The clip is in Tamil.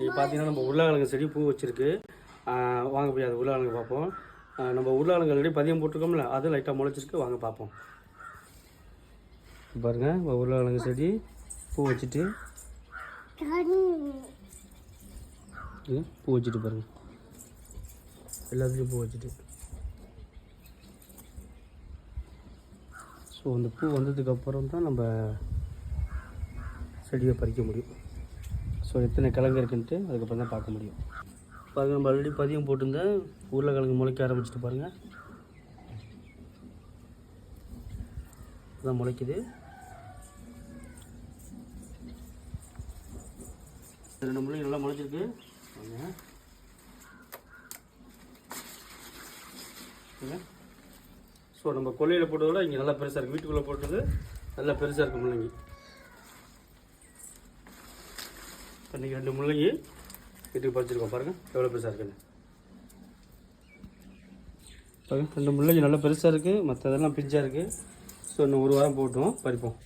இங்கே பார்த்தீங்கன்னா நம்ம உருளைக்கிழங்கு செடி பூ வச்சுருக்கு. வாங்க போய் அது உருளைக்கிழங்கு பார்ப்போம். நம்ம உருளைக்கிழங்கு ஆல்ரெடி பதியம் போட்டிருக்கோம்ல, அது லைட்டாக முளைச்சிருக்கு. வாங்க பார்ப்போம். பாருங்கள், உருளைக்கிழங்கு செடி பூ வச்சுட்டு பூ வச்சுட்டு பாருங்கள், எல்லாத்துலேயும் பூ வச்சுட்டு. ஸோ அந்த பூ வந்ததுக்கப்புறம் தான் நம்ம செடியை பறிக்க முடியும். ஸோ எத்தனை கிழங்கு இருக்குன்ட்டு அதுக்கப்புறம் தான் பார்க்க முடியும். பாருங்கள், நம்ம ஆல்ரெடி பதியம் போட்டிருந்தேன். உருளைக்கிழங்கு முளைக்க ஆரம்பிச்சுட்டு பாருங்கள், அதான் முளைக்குது. 2 முள்ளங்கி நல்லா முளைச்சிருக்கு. ஸோ நம்ம கொல்லையில் போட்டதோட இங்கே நல்லா பெருசாக இருக்குது. வீட்டுக்குள்ளே போட்டது நல்லா பெருசாக இருக்குது முள்ளங்கி. இன்றைக்கி 2 முள்ளங்கி வீட்டுக்கு பறிச்சிருக்கோம். பாருங்கள் எவ்வளோ பெருசாக இருக்குன்னு. பாருங்கள் 2 முள்ளங்கி நல்லா பெருசாக இருக்குது. மற்றதெல்லாம் பிஞ்சாக இருக்குது. ஸோ இன்னும் 1 வாரம் போட்டோம் பறிப்போம்.